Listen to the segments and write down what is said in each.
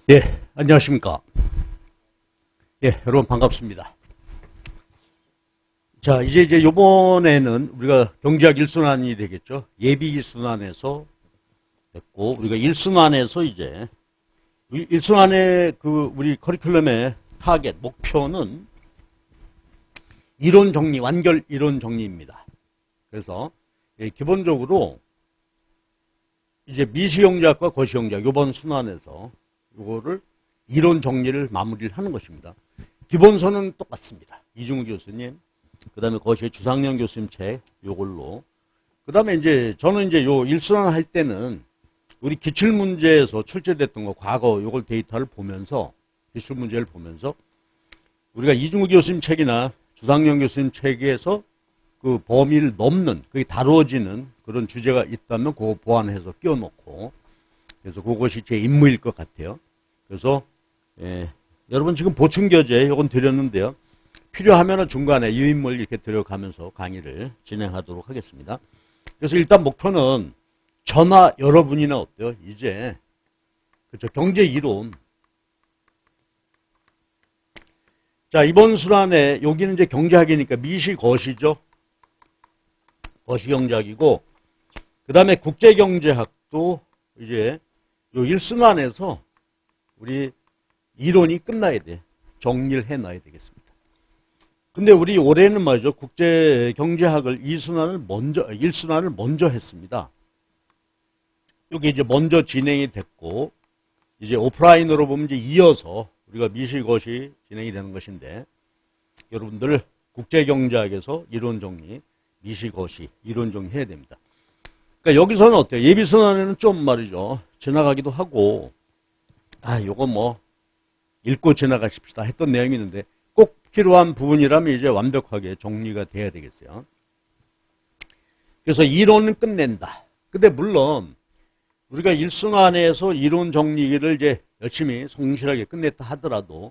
예, 안녕하십니까. 예, 여러분 반갑습니다. 자, 이제 요번에는 우리가 경제학 1순환이 되겠죠. 예비 1순환에서 됐고, 우리가 1순환에서 이제, 1순환의 우리 커리큘럼의 타겟, 목표는 이론 정리, 완결 이론 정리입니다. 그래서, 예, 기본적으로 이제 미시경제학과 거시경제학, 요번 순환에서 요거를 이론 정리를 마무리를 하는 것입니다. 기본서는 똑같습니다. 이중우 교수님, 그 다음에 거시의 주상영 교수님 책, 요걸로. 그 다음에 이제, 저는 이제 요 일순환 할 때는 우리 기출문제에서 출제됐던 거, 과거 요걸 데이터를 보면서, 기출문제를 보면서, 우리가 이중우 교수님 책이나 주상영 교수님 책에서 그 범위를 넘는, 그게 다루어지는 그런 주제가 있다면 그거 보완해서 끼워놓고, 그래서 그것이 제 임무일 것 같아요. 그래서, 예, 여러분 지금 보충교재 이건 드렸는데요. 필요하면 중간에 유인물 이렇게 들어가면서 강의를 진행하도록 하겠습니다. 그래서 일단 목표는 저나 여러분이나 어때요? 이제 그렇죠. 경제 이론. 자, 이번 순환에 여기는 이제 경제학이니까 미시 거시죠. 거시 경제학이고 그 다음에 국제경제학도 이제 요 1순환에서 우리 이론이 끝나야 돼. 정리를 해놔야 되겠습니다. 근데 우리 올해는 말이죠. 국제경제학을 1순환을 먼저 했습니다. 이게 이제 먼저 진행이 됐고, 이제 오프라인으로 보면 이제 이어서 우리가 미시것이 진행이 되는 것인데, 여러분들 국제경제학에서 이론 정리, 미시것이 이론 정리 해야 됩니다. 그러니까 여기서는 어때요? 예비순환에는 좀 말이죠. 지나가기도 하고, 요거 뭐, 읽고 지나가십시다 했던 내용이 있는데 꼭 필요한 부분이라면 이제 완벽하게 정리가 돼야 되겠어요. 그래서 이론은 끝낸다. 근데 물론 우리가 일순환에서 이론 정리를 이제 열심히 성실하게 끝냈다 하더라도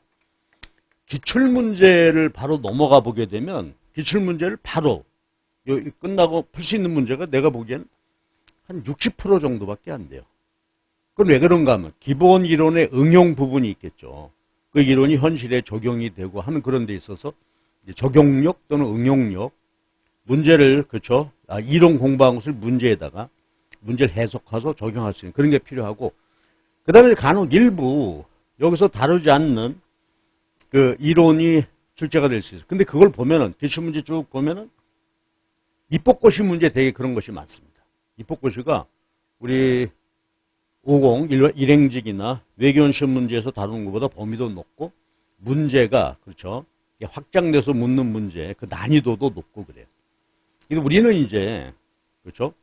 기출문제를 바로 넘어가 보게 되면 기출문제를 바로 끝나고 풀 수 있는 문제가 내가 보기엔 한 60% 정도밖에 안 돼요. 그건 왜 그런가 하면 기본 이론의 응용 부분이 있겠죠. 그 이론이 현실에 적용이 되고 하는 그런 데 있어서 적용력 또는 응용력, 문제를, 그렇죠. 이론 공부한 것을 문제에다가 문제를 해석해서 적용할 수 있는 그런 게 필요하고, 그 다음에 간혹 일부 여기서 다루지 않는 그 이론이 출제가 될 수 있어요. 근데 그걸 보면은, 기출문제 쭉 보면은 입법고시 문제 되게 그런 것이 많습니다. 입법고시가 우리 50 일행직이나 외교원 시험 문제에서 다루는 것보다 범위도 높고 문제가 그렇죠 확장돼서 묻는 문제 그 난이도도 높고 그래요. 그래서 우리는 이제 그렇죠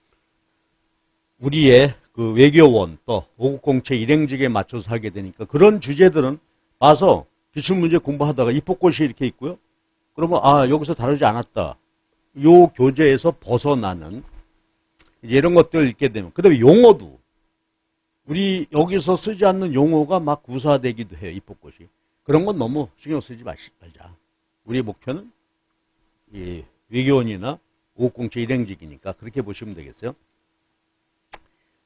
우리의 그 외교원 또 5국공채 일행직에 맞춰서 하게 되니까 그런 주제들은 봐서 기출문제 공부하다가 입법고시 이렇게 있고요. 그러면 여기서 다루지 않았다. 요 교재에서 벗어나는 이제 이런 것들을 읽게 되면 그다음에 용어도 우리 여기서 쓰지 않는 용어가 막 구사되기도 해요. 입법고시. 그런 건 너무 신경 쓰지 말자. 우리의 목표는 이 외교원이나 5공채 일행직이니까 그렇게 보시면 되겠어요.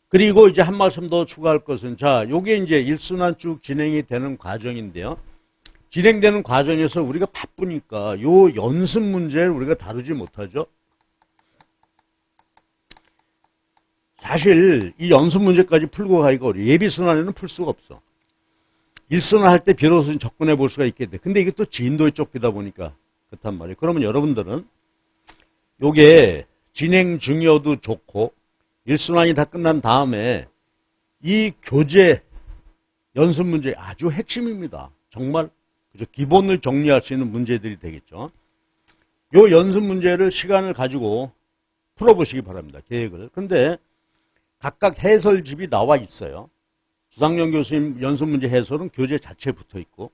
그리고 이제 한 말씀 더 추가할 것은 요게 이제 일순환 쭉 진행이 되는 과정인데요. 진행되는 과정에서 우리가 바쁘니까 요 연습 문제를 우리가 다루지 못하죠. 사실 이 연습 문제까지 풀고 가기가 어려워요. 예비순환에는 풀 수가 없어. 일순환 할 때 비로소 접근해 볼 수가 있겠는데 근데 이게 또 진도에 쫓기다 보니까 그렇단 말이에요. 그러면 여러분들은 요게 진행 중이어도 좋고 일순환이 다 끝난 다음에 이 교재 연습 문제 아주 핵심입니다. 정말 기본을 정리할 수 있는 문제들이 되겠죠. 요 연습 문제를 시간을 가지고 풀어보시기 바랍니다. 계획을. 근데 각각 해설집이 나와 있어요. 주상영 교수님 연습문제 해설은 교재 자체에 붙어 있고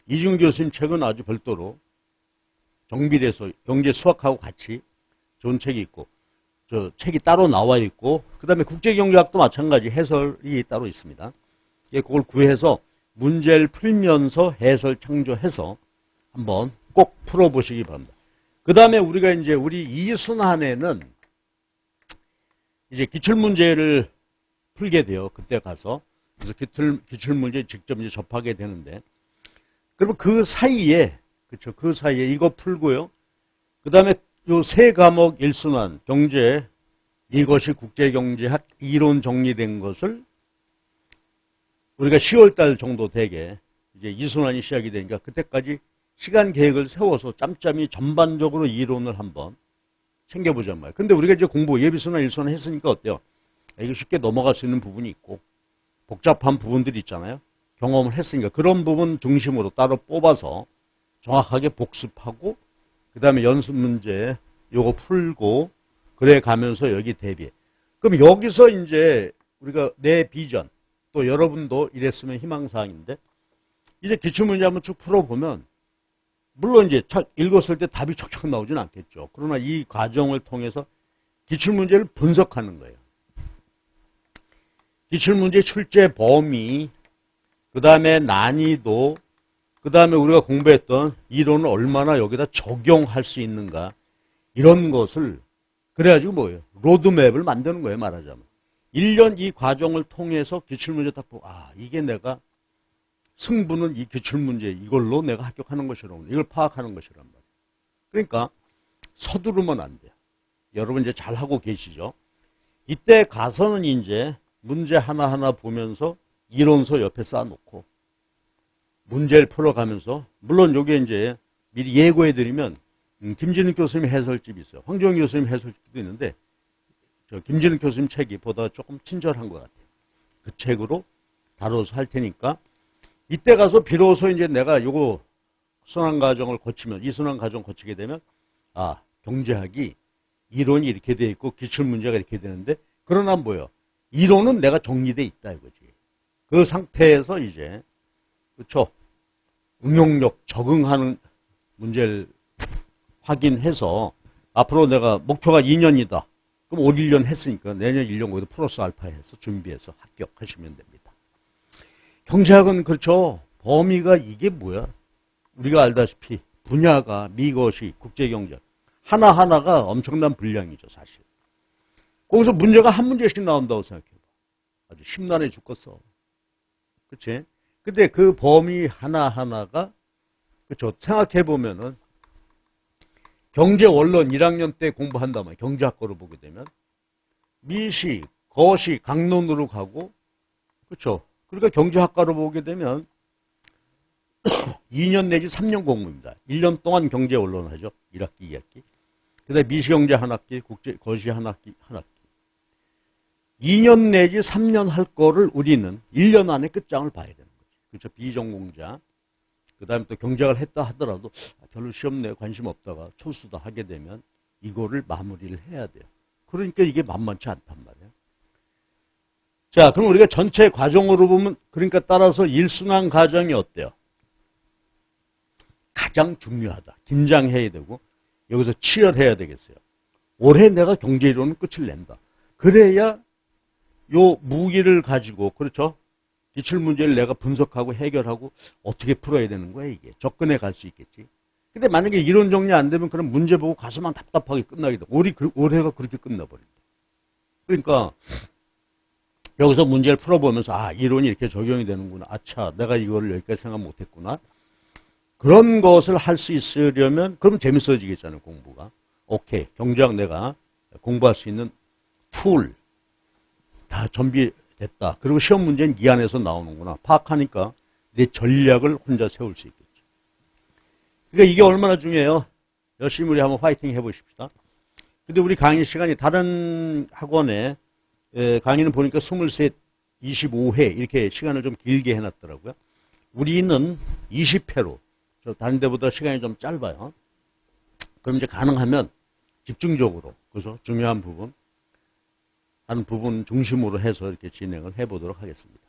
이중우 교수님 책은 아주 별도로 정비돼서 경제 수학하고 같이 좋은 책이 있고 책이 따로 나와 있고 그 다음에 국제경제학도 마찬가지 해설이 따로 있습니다. 그걸 구해서 문제를 풀면서 해설 창조해서 한번 꼭 풀어보시기 바랍니다. 그 다음에 우리가 이제 우리 이순환에는 이제 기출문제를 풀게 돼요. 그때 가서 그래서 기출문제 직접 이제 접하게 되는데, 그러면 그 사이에, 그쵸, 그 사이에 이거 풀고요. 그 다음에 요 세 과목 일순환, 경제, 이것이 국제경제학 이론 정리된 것을 우리가 10월 달 정도 되게 이제 이순환이 시작이 되니까 그때까지 시간 계획을 세워서 짬짬이 전반적으로 이론을 한번 챙겨보자는 말이에요. 근데 우리가 이제 공부 예비순환, 일순환 했으니까 어때요? 이거 쉽게 넘어갈 수 있는 부분이 있고 복잡한 부분들이 있잖아요. 경험을 했으니까 그런 부분 중심으로 따로 뽑아서 정확하게 복습하고 그 다음에 연습 문제 요거 풀고 그래 가면서 여기 대비해. 그럼 여기서 이제 우리가 내 비전 또 여러분도 이랬으면 희망사항인데 이제 기출문제 한번 쭉 풀어보면 물론 이제 읽었을 때 답이 척척 나오진 않겠죠. 그러나 이 과정을 통해서 기출문제를 분석하는 거예요. 기출문제 출제 범위, 그 다음에 난이도, 그 다음에 우리가 공부했던 이론을 얼마나 여기다 적용할 수 있는가 이런 것을 그래가지고 뭐예요? 로드맵을 만드는 거예요, 말하자면. 1년 이 과정을 통해서 기출문제 딱 보고 이게 내가 승부는 이 기출문제 이걸로 내가 합격하는 것이라고 이걸 파악하는 것이란 말이에요. 그러니까 서두르면 안 돼요. 여러분 이제 잘하고 계시죠? 이때 가서는 이제 문제 하나하나 보면서 이론서 옆에 쌓아놓고 문제를 풀어가면서 물론 요게 이제 미리 예고해드리면 김진욱 교수님 해설집이 있어요. 황정희 교수님 해설집도 있는데 김진욱 교수님 책이 보다 조금 친절한 것 같아요. 그 책으로 다뤄서 할 테니까 이때 가서 비로소 이제 내가 요거 순환 과정을 거치면 이 순환 과정 거치게 되면 경제학이 이론이 이렇게 돼 있고 기출 문제가 이렇게 되는데 그러나 뭐예요? 이론은 내가 정리돼 있다 이거지. 그 상태에서 이제 그렇죠? 응용력 적응하는 문제를 확인해서 앞으로 내가 목표가 2년이다. 그럼 올 1년 했으니까 내년 1년 거기다 플러스 알파 해서 준비해서 합격하시면 됩니다. 경제학은 그렇죠. 범위가 이게 뭐야? 우리가 알다시피 분야가 미것이 국제경제 하나하나가 엄청난 분량이죠, 사실. 거기서 문제가 한 문제씩 나온다고 생각해봐. 아주 심란해 죽겠어. 그치? 근데 그 범위 하나하나가 그렇죠. 생각해보면은 경제 원론 1학년 때 공부한다면 경제학과로 보게 되면 미시, 거시, 강론으로 가고 그렇죠. 그러니까 경제학과로 보게 되면 2년 내지 3년 공부입니다. 1년 동안 경제 원론을 하죠. 1학기, 2학기. 그 다음에 미시경제 한 학기, 거시 한 학기, 한 학기. 2년 내지 3년 할 거를 우리는 1년 안에 끝장을 봐야 되는 거죠. 그렇죠. 비전공자. 그 다음에 또 경제학을 했다 하더라도 별로 시험 내에 관심 없다가 초수다 하게 되면 이거를 마무리를 해야 돼요. 그러니까 이게 만만치 않단 말이에요. 자, 그럼 우리가 전체 과정으로 보면 그러니까 따라서 일순환 과정이 어때요? 가장 중요하다. 긴장해야 되고 여기서 치열해야 되겠어요. 올해 내가 경제이론은 끝을 낸다. 그래야 요 무기를 가지고 그렇죠? 기출문제를 내가 분석하고 해결하고 어떻게 풀어야 되는 거야 이게. 접근해 갈 수 있겠지. 근데 만약에 이론 정리 안 되면 그럼 문제 보고 가서만 답답하게 끝나게 돼. 올해가 그렇게 끝나버린다. 그러니까 여기서 문제를 풀어보면서 이론이 이렇게 적용이 되는구나. 아차 내가 이거를 여기까지 생각 못했구나. 그런 것을 할 수 있으려면 그럼 재밌어지겠잖아요. 공부가. 오케이. 경제학 내가 공부할 수 있는 툴 다 준비됐다. 그리고 시험 문제는 이 안에서 나오는구나. 파악하니까 내 전략을 혼자 세울 수 있겠죠. 그러니까 이게 얼마나 중요해요. 열심히 우리 한번 파이팅 해보십시다. 근데 우리 강의 시간이 다른 학원에 강의는 보니까 23, 25회 이렇게 시간을 좀 길게 해놨더라고요. 우리는 20회로 다른 데보다 시간이 좀 짧아요. 그럼 이제 가능하면 집중적으로 그래서 중요한 부분 한 부분 중심으로 해서 이렇게 진행을 해보도록 하겠습니다.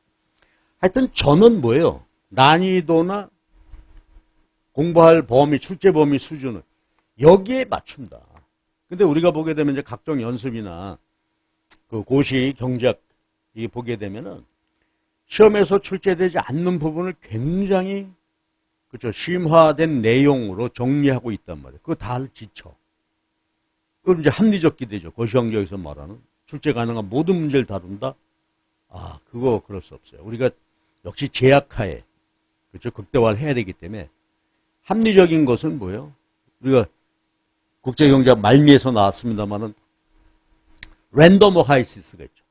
하여튼 저는 뭐예요? 난이도나 공부할 범위, 출제 범위 수준을 여기에 맞춘다. 근데 우리가 보게 되면 이제 각종 연습이나 그 고시, 경제학 이 보게 되면은 시험에서 출제되지 않는 부분을 굉장히 그렇죠. 심화된 내용으로 정리하고 있단 말이에요. 그거 다 지쳐. 그건 이제 합리적 기대죠. 고시경제에서 말하는 출제 가능한 모든 문제를 다룬다. 그거 그럴 수 없어요. 우리가 역시 제약하에, 그렇죠? 극대화를 해야 되기 때문에 합리적인 것은 뭐예요? 우리가 국제경제학 말미에서 나왔습니다만은 랜덤 하이시스가 있죠.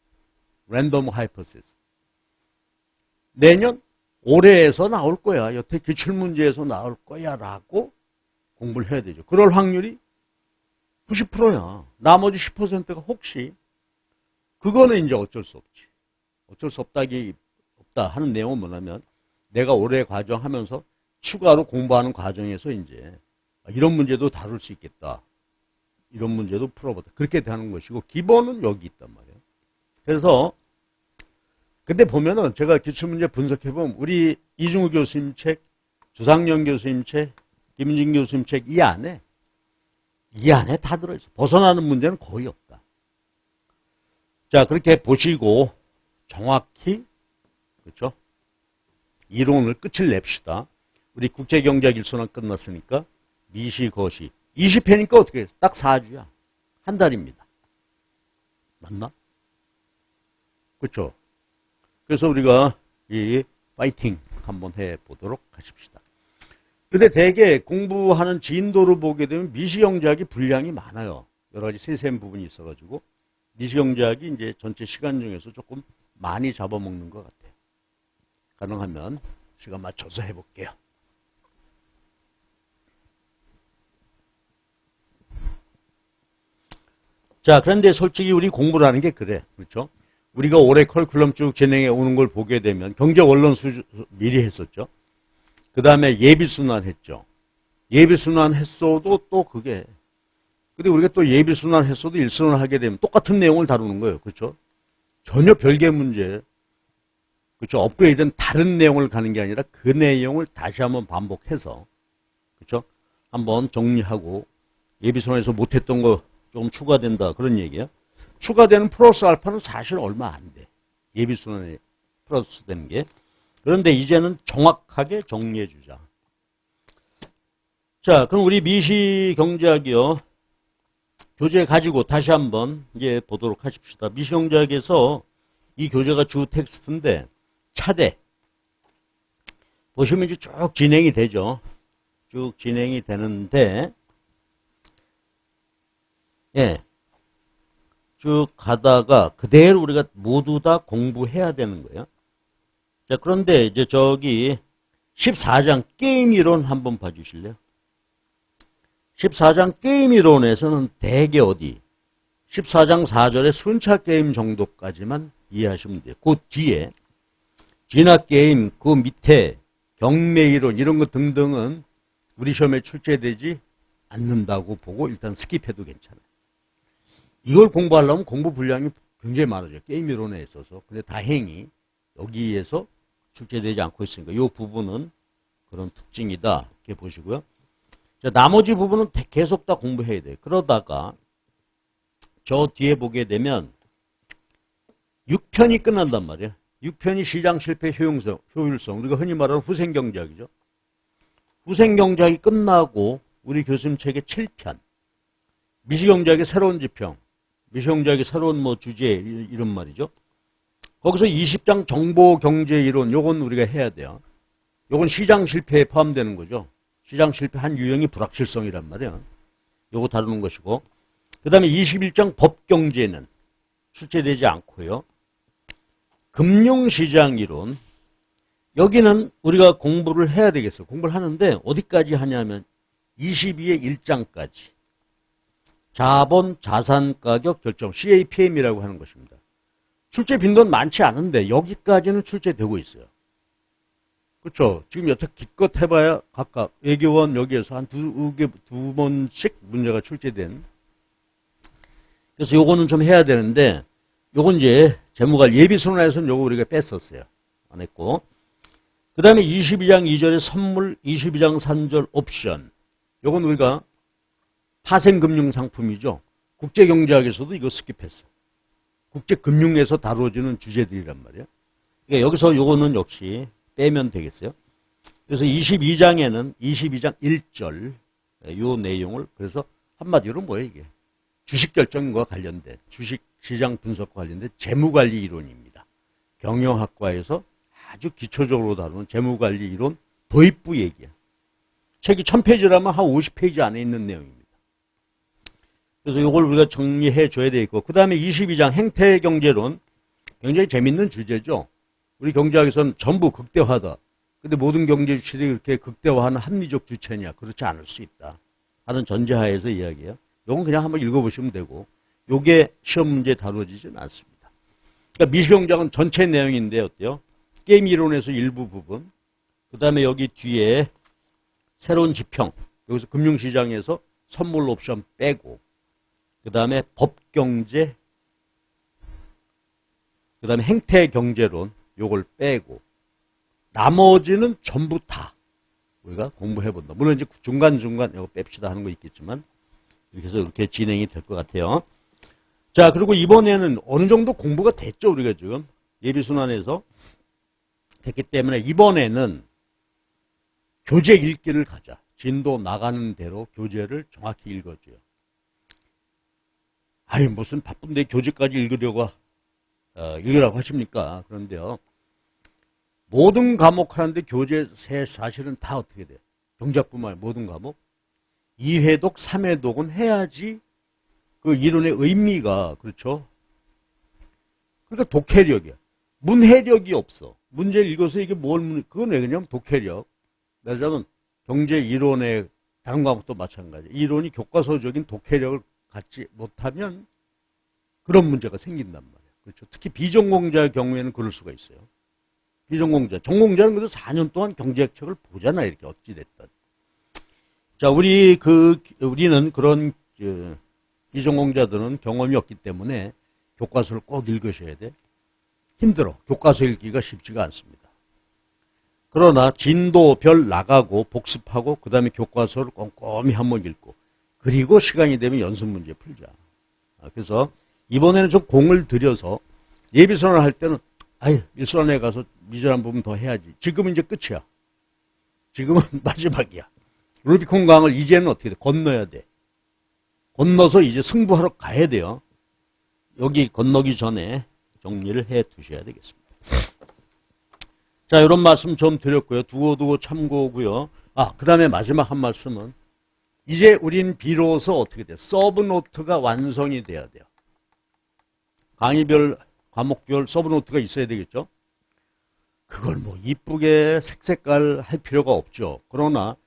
랜덤 하이퍼시스. 내년 올해에서 나올 거야. 여태 기출문제에서 나올 거야 라고 공부를 해야 되죠. 그럴 확률이 90%야. 나머지 10%가 혹시. 그거는 이제 어쩔 수 없지. 어쩔 수 없다 하는 내용은 뭐냐면 내가 올해 과정하면서 추가로 공부하는 과정에서 이제 이런 문제도 다룰 수 있겠다. 이런 문제도 풀어보다. 그렇게 되는 것이고 기본은 여기 있단 말이에요. 그래서 근데 보면은 제가 기출문제 분석해보면 우리 이중우 교수님 책, 주상영 교수님 책, 김진 교수님 책 이 안에 다 들어있어. 벗어나는 문제는 거의 없다. 자, 그렇게 보시고 정확히 그렇죠? 이론을 끝을 냅시다. 우리 국제경제학 1순환 끝났으니까 미시, 거시 20회니까 어떻게 해? 딱 4주야. 한 달입니다. 맞나? 그렇죠? 그래서 우리가 이 파이팅 한번 해보도록 하십시다. 근데 대개 공부하는 진도를 보게 되면 미시경제학이 분량이 많아요. 여러 가지 세세한 부분이 있어가지고 미시경제학이 이제 전체 시간 중에서 조금 많이 잡아먹는 것 같아요. 가능하면 시간 맞춰서 해볼게요. 자, 그런데 솔직히 우리 공부라는 게 그래. 그렇죠? 우리가 올해 커리큘럼 쭉 진행해 오는 걸 보게 되면 경제 원론 미리 했었죠. 그 다음에 예비순환 했죠. 예비순환 했어도 또 그게. 근데 우리가 또 예비순환 했어도 일순환 하게 되면 똑같은 내용을 다루는 거예요. 그렇죠? 전혀 별개 문제. 그렇죠? 업그레이드는 다른 내용을 가는 게 아니라 그 내용을 다시 한번 반복해서. 그렇죠? 한번 정리하고 예비순환에서 못했던 거 좀 추가된다. 그런 얘기야. 추가되는 플러스 알파는 사실 얼마 안 돼. 예비순환에 플러스 되는 게. 그런데 이제는 정확하게 정리해 주자. 자, 그럼 우리 미시경제학이요. 교재 가지고 다시 한번 이제 보도록 하십시다. 미시경제학에서 이 교재가 주 텍스트인데 차대. 보시면 이제 쭉 진행이 되죠. 쭉 진행이 되는데 예. 쭉 가다가 그대로 우리가 모두 다 공부해야 되는 거예요. 자, 그런데 이제 저기 14장 게임 이론 한번 봐주실래요? 14장 게임 이론에서는 대개 어디? 14장 4절의 순차 게임 정도까지만 이해하시면 돼요. 그 뒤에 진화 게임, 그 밑에 경매 이론 이런 것 등등은 우리 시험에 출제되지 않는다고 보고 일단 스킵해도 괜찮아요. 이걸 공부하려면 공부 분량이 굉장히 많아져요. 게임 이론에 있어서. 근데 다행히 여기에서 출제되지 않고 있으니까 이 부분은 그런 특징이다. 이렇게 보시고요. 자, 나머지 부분은 계속 다 공부해야 돼요. 그러다가 저 뒤에 보게 되면 6편이 끝난단 말이에요. 6편이 시장 실패 효율성. 우리가 흔히 말하는 후생경제학이죠. 후생경제학이 끝나고 우리 교수님 책의 7편. 미시경제학의 새로운 지평. 미시경제학의 새로운 주제 이런 말이죠. 거기서 20장 정보경제이론 요건 우리가 해야 돼요. 요건 시장 실패에 포함되는 거죠. 시장 실패 한 유형이 불확실성이란 말이에요. 요거 다루는 것이고 그 다음에 21장 법경제는 출제되지 않고요. 금융시장 이론 여기는 우리가 공부를 해야 되겠어요. 공부를 하는데 어디까지 하냐면 22의 1장까지 자본, 자산가격 결정, CAPM이라고 하는 것입니다. 출제 빈도는 많지 않은데 여기까지는 출제되고 있어요. 그렇죠? 지금 여태 기껏 해봐야 각각 외교원 여기에서 한 두 번씩 문제가 출제된. 그래서 요거는 좀 해야 되는데 요건 이제 재무관 예비순환에서는 요거 우리가 뺐었어요. 안 했고. 그 다음에 22장 2절의 선물, 22장 3절 옵션. 요건 우리가 파생금융상품이죠. 국제경제학에서도 이거 스킵했어. 국제금융에서 다루어지는 주제들이란 말이에요. 그러니까 여기서 요거는 역시 빼면 되겠어요. 그래서 22장에는 22장 1절 요 내용을 그래서 한마디로 뭐예요 이게? 주식결정과 관련된 주식시장 분석과 관련된 재무관리 이론입니다. 경영학과에서 아주 기초적으로 다루는 재무관리 이론 도입부 얘기야. 책이 1000페이지라면 한 50페이지 안에 있는 내용입니다. 그래서 이걸 우리가 정리해 줘야 되겠고, 그 다음에 22장 행태경제론, 굉장히 재밌는 주제죠. 우리 경제학에서는 전부 극대화다. 근데 모든 경제 주체들이 그렇게 극대화하는 합리적 주체냐? 그렇지 않을 수 있다 하는 전제하에서 이야기해요. 이건 그냥 한번 읽어보시면 되고, 요게 시험 문제에 다루어지진 않습니다. 그러니까 미시경제학은 전체 내용인데 어때요? 게임 이론에서 일부 부분, 그 다음에 여기 뒤에 새로운 지평, 여기서 금융시장에서 선물 옵션 빼고, 그 다음에 법경제, 그 다음에 행태경제론, 요걸 빼고, 나머지는 전부 다 우리가 공부해본다. 물론 이제 중간중간 이거 뺍시다 하는 거 있겠지만, 이렇게 해서 이렇게 진행이 될 것 같아요. 자, 그리고 이번에는 어느 정도 공부가 됐죠, 우리가 지금. 예비순환에서 됐기 때문에 이번에는 교재 읽기를 가자. 진도 나가는 대로 교재를 정확히 읽어줘요. 아니, 무슨 바쁜데 교재까지 읽으라고 하십니까? 그런데요. 모든 과목 하는데 교재 사실은 다 어떻게 돼? 경제학뿐만 아니라 모든 과목. 2회독, 3회독은 해야지 그 이론의 의미가, 그렇죠? 그러니까 독해력이야. 문해력이 없어. 문제를 읽어서 이게 그건 왜 그냥 독해력. 말하자면 경제 이론의 다른 과목도 마찬가지. 이론이 교과서적인 독해력을 갖지 못하면 그런 문제가 생긴단 말이에요. 그렇죠? 특히 비전공자의 경우에는 그럴 수가 있어요. 비전공자. 전공자는 그래도 4년 동안 경제학책을 보잖아요. 이렇게 어찌됐든. 자, 우리는 그런, 비전공자들은 경험이 없기 때문에 교과서를 꼭 읽으셔야 돼. 힘들어. 교과서 읽기가 쉽지가 않습니다. 그러나 진도별 나가고 복습하고 그 다음에 교과서를 꼼꼼히 한번 읽고 그리고 시간이 되면 연습 문제 풀자. 그래서 이번에는 좀 공을 들여서 예비선언을 할 때는 일선에 가서 미절한 부분 더 해야지. 지금은 이제 끝이야. 지금은 마지막이야. 루비콘 강을 이제는 어떻게 돼? 건너야 돼. 건너서 이제 승부하러 가야 돼요. 여기 건너기 전에 정리를 해 두셔야 되겠습니다. 자, 이런 말씀 좀 드렸고요. 두고 참고고요. 그 다음에 마지막 한 말씀은 이제 우린 비로소 어떻게 돼? 서브노트가 완성이 돼야 돼요. 강의별, 과목별 서브노트가 있어야 되겠죠? 그걸 뭐 이쁘게 색색깔 할 필요가 없죠. 그러나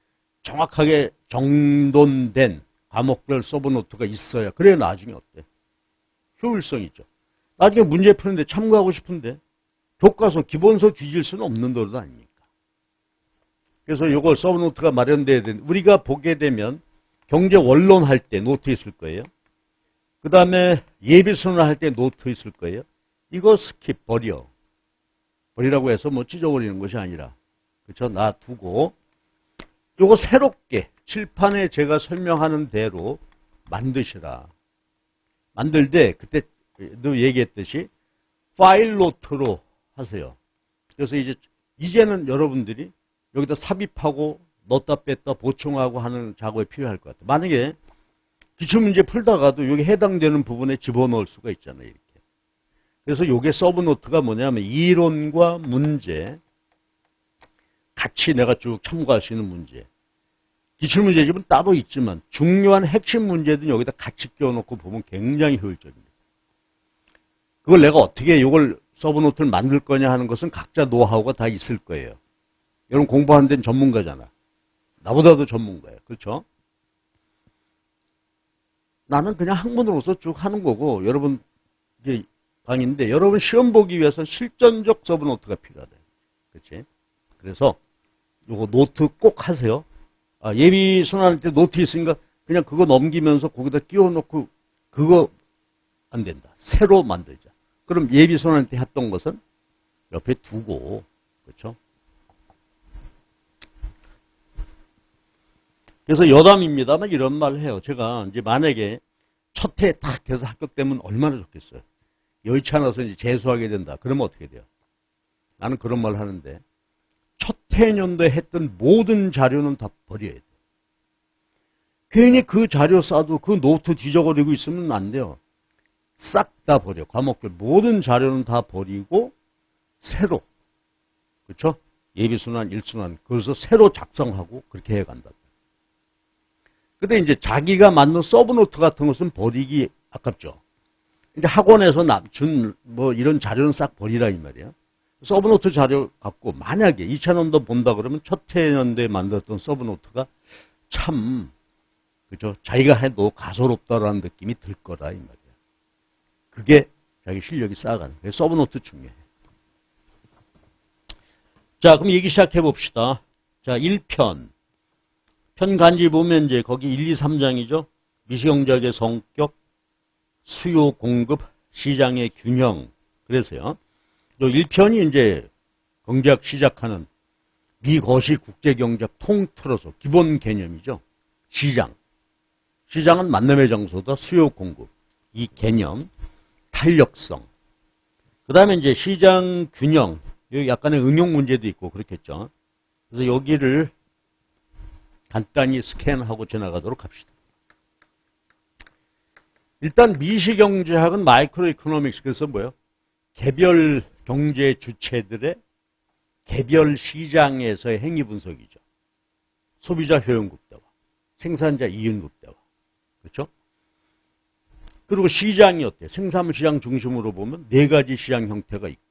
정확하게 정돈된 과목별 서브노트가 있어야 그래야 나중에 어때? 효율성 있죠. 나중에 문제 푸는데 참고하고 싶은데 교과서, 기본서 뒤질 수는 없는 노릇 아닙니까? 그래서 이걸 서브노트가 마련돼야 되는, 우리가 보게 되면 경제 원론 할 때 노트 있을 거예요. 그 다음에 예비선언 할 때 노트 있을 거예요. 이거 스킵, 버리라고 해서 뭐 찢어버리는 것이 아니라, 그렇죠? 놔두고, 요거 새롭게 칠판에 제가 설명하는 대로 만드시라. 만들 때, 그때도 얘기했듯이 파일 노트로 하세요. 그래서 이제는 여러분들이 여기다 삽입하고 넣었다 뺐다 보충하고 하는 작업이 필요할 것 같아요. 만약에 기출문제 풀다가도 여기 해당되는 부분에 집어넣을 수가 있잖아요. 이렇게. 그래서 이게 서브노트가 뭐냐면 이론과 문제 같이 내가 쭉 참고할 수 있는 문제. 기출문제집은 따로 있지만 중요한 핵심 문제든 여기다 같이 끼워놓고 보면 굉장히 효율적입니다. 그걸 내가 어떻게 이걸 서브노트를 만들 거냐 하는 것은 각자 노하우가 다 있을 거예요. 여러분 공부하는 데는 전문가잖아. 나보다도 전문가예요. 그렇죠? 나는 그냥 학문으로서 쭉 하는 거고 여러분 이제 강의인데 여러분 시험 보기 위해서는 실전적 서브노트가 필요하다. 그렇지? 그래서 요거 노트 꼭 하세요. 예비 순환할 때 노트 있으니까 그냥 그거 넘기면서 거기다 끼워놓고 그거 안 된다. 새로 만들자. 그럼 예비 순환할 때 했던 것은 옆에 두고, 그렇죠? 그래서 여담입니다만 이런 말을 해요. 제가 이제 만약에 첫 해 딱 해서 합격되면 얼마나 좋겠어요. 여의치 않아서 이제 재수하게 된다. 그러면 어떻게 돼요? 나는 그런 말을 하는데 첫 해년도에 했던 모든 자료는 다 버려야 돼. 괜히 그 자료 싸도 그 노트 뒤져버리고 있으면 안 돼요. 싹 다 버려. 과목별 모든 자료는 다 버리고 새로, 그렇죠? 예비순환, 일순환, 그래서 새로 작성하고 그렇게 해간다. 근데 이제 자기가 만든 서브노트 같은 것은 버리기 아깝죠. 이제 학원에서 준 뭐 이런 자료는 싹 버리라 이 말이야. 서브노트 자료 갖고 만약에 2차년도 본다 그러면 첫 해년도에 만들었던 서브노트가 참, 그죠? 자기가 해도 가소롭다라는 느낌이 들 거라 이 말이야. 그게 자기 실력이 쌓아가는 거예요. 서브노트 중요해. 자, 그럼 얘기 시작해 봅시다. 자, 1편. 편간지 보면 이제 거기 1, 2, 3장이죠. 미시경제학의 성격, 수요, 공급, 시장의 균형. 그래서요. 요 1편이 이제 경제학 시작하는 미거시 국제경제학 통틀어서 기본 개념이죠. 시장. 시장은 만남의 장소다. 수요, 공급. 이 개념. 탄력성. 그 다음에 이제 시장 균형. 여기 약간의 응용 문제도 있고 그렇겠죠. 그래서 여기를 간단히 스캔하고 지나가도록 합시다. 일단 미시경제학은 마이크로 이코노믹스, 그래서 뭐예요? 개별 경제 주체들의 개별 시장에서의 행위 분석이죠. 소비자 효용 극대화, 생산자 이윤 극대화. 그렇죠? 그리고 시장이 어때요? 생산물 시장 중심으로 보면 네 가지 시장 형태가 있고,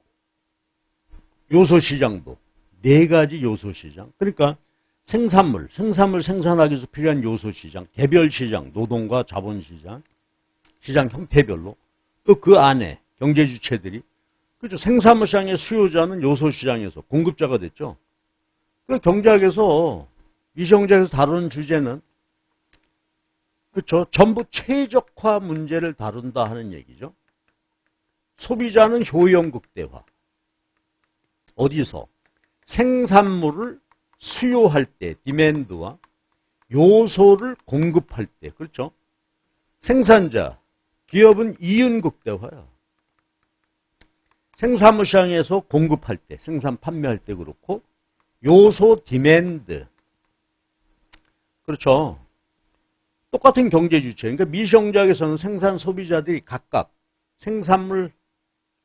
요소 시장도 네 가지 요소 시장. 그러니까 생산물 생산하기 위해서 필요한 요소 시장, 개별 시장, 노동과 자본 시장, 시장 형태별로, 또 그 안에 경제 주체들이, 그렇죠. 생산물 시장의 수요자는 요소 시장에서 공급자가 됐죠. 그 경제학에서 미시경제학에서 다루는 주제는, 그렇죠. 전부 최적화 문제를 다룬다 하는 얘기죠. 소비자는 효용 극대화. 어디서? 생산물을 수요할 때, 디맨드와 요소를 공급할 때, 그렇죠? 생산자, 기업은 이윤 극대화야. 생산물 시장에서 공급할 때, 생산 판매할 때 그렇고, 요소 디맨드. 그렇죠? 똑같은 경제 주체. 그러니까 미시경제학에서는 생산 소비자들이 각각 생산물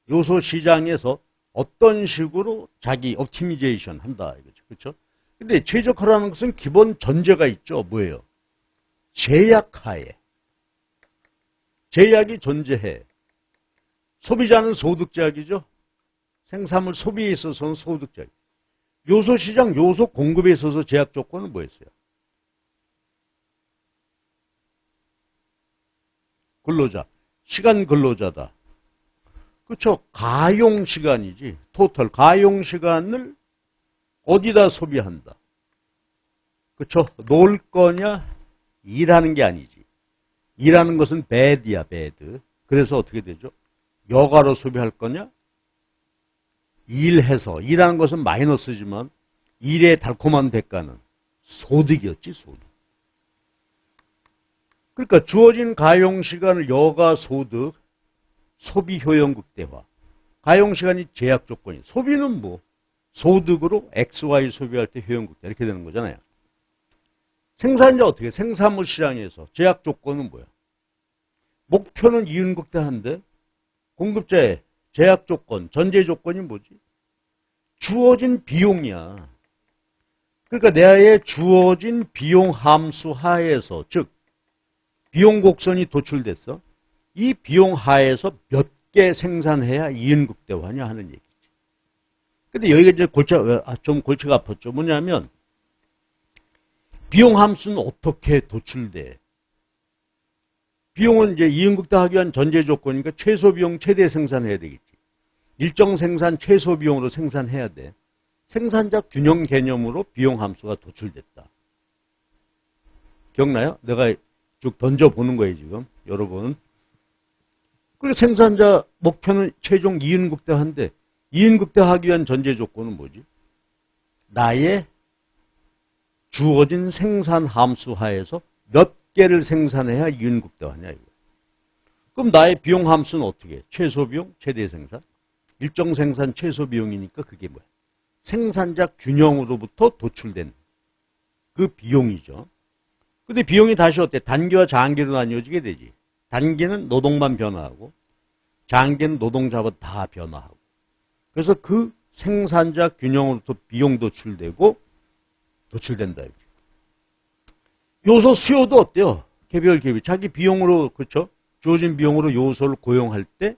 요소 시장에서 어떤 식으로 자기 옵티미제이션 한다 이거죠. 그렇죠? 근데 최적화라는 것은 기본 전제가 있죠. 뭐예요? 제약하에. 제약이 존재해. 소비자는 소득제약이죠. 생산물 소비에 있어서는 소득제약. 요소 시장, 요소 공급에 있어서 제약 조건은 뭐였어요? 근로자. 시간 근로자다. 그렇죠. 가용 시간이지. 토탈. 가용 시간을 어디다 소비한다. 그렇죠. 놀 거냐, 일하는 게 아니지. 일하는 것은 배드야, 배드. 그래서 어떻게 되죠? 여가로 소비할 거냐? 일해서. 일하는 것은 마이너스지만 일의 달콤한 대가는 소득이었지, 소득. 그러니까 주어진 가용 시간을 여가, 소득, 소비 효용 극대화. 가용 시간이 제약 조건이. 소비는 뭐? 소득으로 XY 소비할 때 효용 극대화. 이렇게 되는 거잖아요. 생산자 어떻게? 생산물 시장에서 제약 조건은 뭐야? 목표는 이윤 극대화인데 공급자의 제약 조건, 전제 조건이 뭐지? 주어진 비용이야. 그러니까 내의 주어진 비용 함수 하에서, 즉 비용 곡선이 도출됐어. 이 비용 하에서 몇 개 생산해야 이윤 극대화냐 하는 얘기지. 근데 여기가 이제 좀 골치가 아팠죠. 뭐냐면 비용 함수는 어떻게 도출돼? 비용은 이제 이윤 극대화하기 위한 전제 조건이니까 최소 비용 최대 생산해야 되겠지. 일정 생산 최소 비용으로 생산해야 돼. 생산자 균형 개념으로 비용 함수가 도출됐다. 기억나요? 내가 쭉 던져보는 거예요, 지금. 여러분. 그리고 생산자 목표는 최종 이윤 극대화인데 이윤 극대화하기 위한 전제 조건은 뭐지? 나의 주어진 생산 함수 하에서 몇 개를 생산해야 이윤 극대화냐 이거. 그럼 나의 비용 함수는 어떻게 해? 최소 비용, 최대 생산. 일정 생산 최소 비용이니까 그게 뭐야? 생산자 균형으로부터 도출된 그 비용이죠. 근데 비용이 다시 어때? 단기와 장기로 나뉘어지게 되지. 단기는 노동만 변화하고 장기는 노동 자본 다 변화하고. 그래서 그 생산자 균형으로부터 비용 도출된다. 요소 수요도 어때요? 개별 기업이 자기 비용으로, 그렇죠? 주어진 비용으로 요소를 고용할 때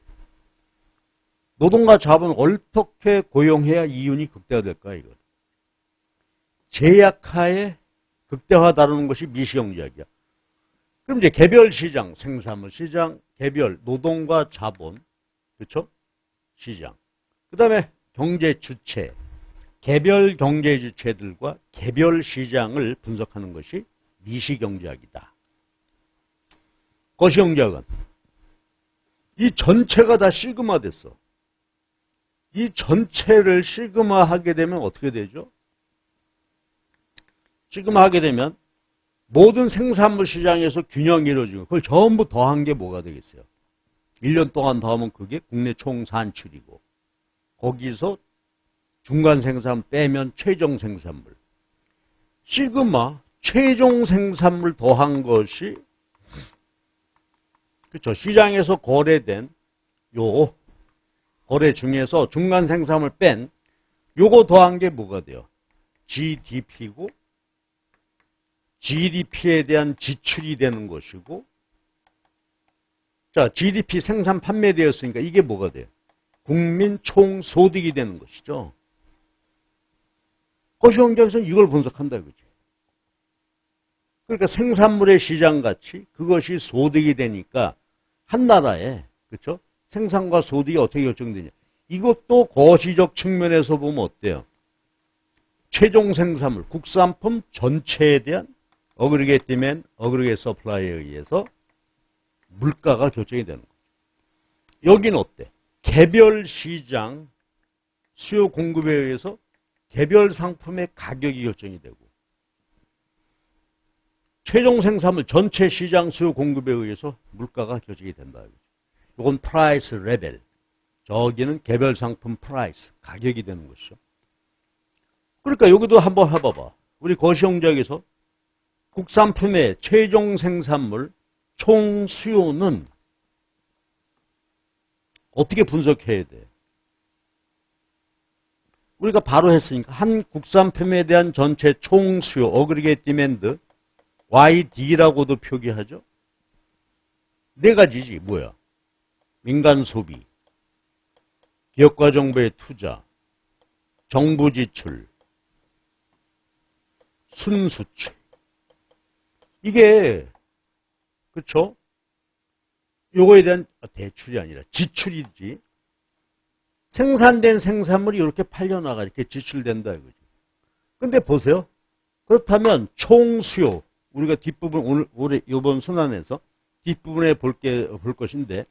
노동과 자본을 어떻게 고용해야 이윤이 극대화될까, 이거. 제약하에 극대화 다루는 것이 미시경제학이야. 그럼 이제 개별 시장, 생산물 시장, 개별 노동과 자본, 그렇죠? 시장. 그다음에 경제 주체, 개별 경제 주체들과 개별 시장을 분석하는 것이 미시경제학이다. 거시경제학은 이 전체가 다 시그마 됐어. 이 전체를 시그마 하게 되면 어떻게 되죠? 시그마 하게 되면 모든 생산물 시장에서 균형이 이루어지고 그걸 전부 더한 게 뭐가 되겠어요? 1년 동안 더하면 그게 국내 총 산출이고 거기서 중간 생산 빼면 최종 생산물. 시그마 최종 생산물 더한 것이 그렇죠. 시장에서 거래된 요 거래 중에서 중간 생산을 뺀 요거 더한 게 뭐가 돼요? GDP고 GDP에 대한 지출이 되는 것이고 자, GDP 생산 판매되었으니까 이게 뭐가 돼요? 국민 총소득이 되는 것이죠. 거시경제에서는 이걸 분석한다 이거지. 그러니까 생산물의 시장가치 그것이 소득이 되니까 한 나라에 그렇죠? 생산과 소득이 어떻게 결정되냐. 이것도 거시적 측면에서 보면 어때요? 최종 생산물, 국산품 전체에 대한 어그리게이트 디맨드, 어그리게이트 서플라이에 의해서 물가가 결정이 되는 거죠. 여기는 어때? 개별 시장 수요 공급에 의해서 개별 상품의 가격이 결정이 되고 최종 생산물 전체 시장 수요 공급에 의해서 물가가 결정이 된다. 이건 프라이스 레벨. 저기는 개별 상품 프라이스, 가격이 되는 것이죠. 그러니까 여기도 한번 해봐봐. 우리 거시경제학에서 국산품의 최종 생산물 총 수요는 어떻게 분석해야 돼? 우리가 바로 했으니까 한 국산품에 대한 전체 총 수요, 어그리게이트 디맨드, YD라고도 표기하죠. 네 가지지 뭐야? 민간 소비, 기업과 정부의 투자, 정부 지출, 순수출. 이게 그렇죠? 요거에 대한 대출이 아니라 지출이지. 생산된 생산물이 이렇게 팔려나가 이렇게 지출된다 이거지. 근데 보세요. 그렇다면 총 수요 우리가 뒷부분 오늘 이번 순환에서 뒷부분에 볼 것인데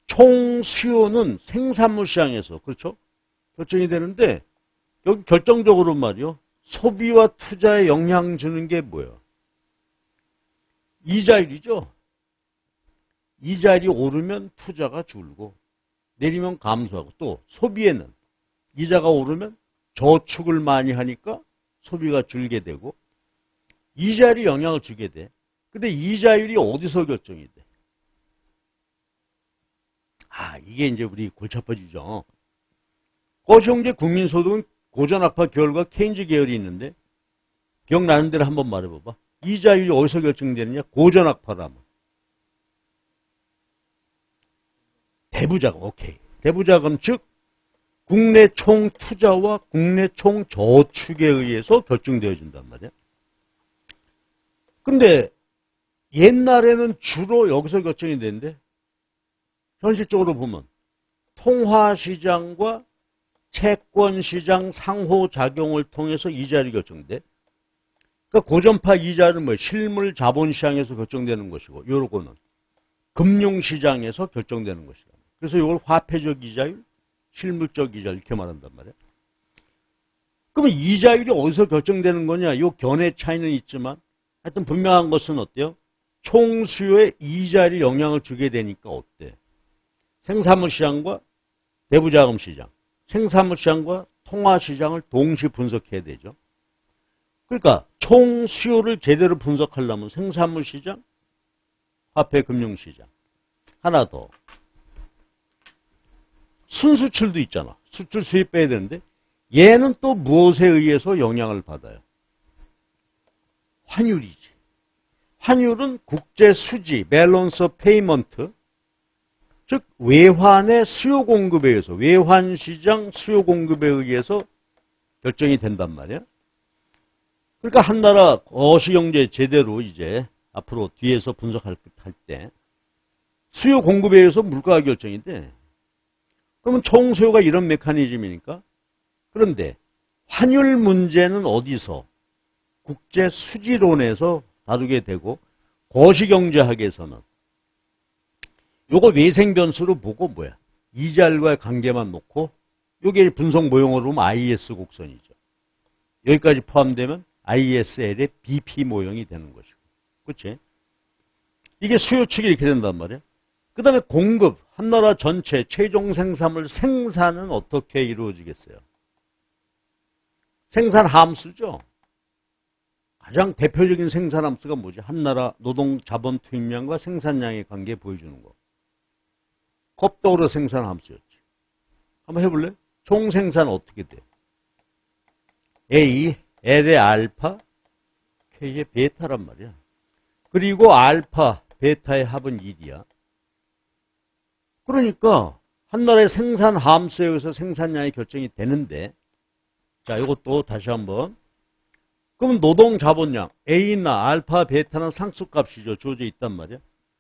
총 수요는 생산물 시장에서 그렇죠? 결정이 되는데 여기 결정적으로 말이요. 소비와 투자에 영향 주는 게 뭐예요? 이자율이죠. 이자율이 오르면 투자가 줄고 내리면 감소하고 또 소비에는 이자가 오르면 저축을 많이 하니까 소비가 줄게 되고 이자율이 영향을 주게 돼. 근데 이자율이 어디서 결정이 돼? 이게 이제 우리 골치 아파지죠. 거시경제 국민소득은 고전학파 계열과 케인즈 계열이 있는데 기억나는 대로 한번 말해봐봐. 이자율이 어디서 결정되느냐? 고전학파라면. 대부자금, 오케이. 대부자금 즉 국내 총 투자와 국내 총 저축에 의해서 결정되어진단 말이야. 근데 옛날에는 주로 여기서 결정이 되는데 현실적으로 보면 통화시장과 채권시장 상호작용을 통해서 이자율이 결정돼. 그러니까 고전파 이자율은 뭐 실물 자본시장에서 결정되는 것이고 요거는 금융시장에서 결정되는 것이다. 그래서 이걸 화폐적 이자율, 실물적 이자율 이렇게 말한단 말이야. 그러면 이자율이 어디서 결정되는 거냐? 요 견해 차이는 있지만 하여튼 분명한 것은 어때요? 총수요에 이자율이 영향을 주게 되니까 어때? 생산물 시장과 대부자금 시장, 생산물 시장과 통화 시장을 동시 분석해야 되죠. 그러니까 총 수요를 제대로 분석하려면 생산물 시장, 화폐 금융 시장. 하나 더. 순수출도 있잖아. 수출 수입 빼야 되는데 얘는 또 무엇에 의해서 영향을 받아요? 환율이지. 환율은 국제 수지, 밸런스 페이먼트, 즉 외환의 수요 공급에 의해서, 외환 시장 수요 공급에 의해서 결정이 된단 말이야. 그러니까 한 나라 거시경제 제대로 이제 앞으로 뒤에서 분석할 때 수요 공급에 의해서 물가가 결정이 돼. 그러면 총수요가 이런 메커니즘이니까. 그런데 환율 문제는 어디서? 국제 수지론에서 다루게 되고 거시경제학에서는 요거 외생 변수로 보고 뭐야? 이자율과의 관계만 놓고 요게 분석 모형으로 보면 IS 곡선이죠. 여기까지 포함되면 ISL의 BP 모형이 되는 것이고. 그렇지? 이게 수요 측이 이렇게 된단 말이야. 그 다음에 공급, 한 나라 전체 최종 생산물 생산은 어떻게 이루어지겠어요? 생산 함수죠. 가장 대표적인 생산 함수가 뭐지? 한 나라 노동 자본 투입량과 생산량의 관계 보여주는 거. 컵도로 생산 함수였지. 한번 해볼래? 총 생산 어떻게 돼? A, L의 알파, K의 베타란 말이야. 그리고 알파, 베타의 합은 1이야. 그러니까 한 나라의 생산 함수에 의해서 생산량이 결정이 되는데, 자, 이것도 다시 한번. 그럼 노동 자본량, A나 알파, 베타는 상수값이죠. 주어져 있단 말이야.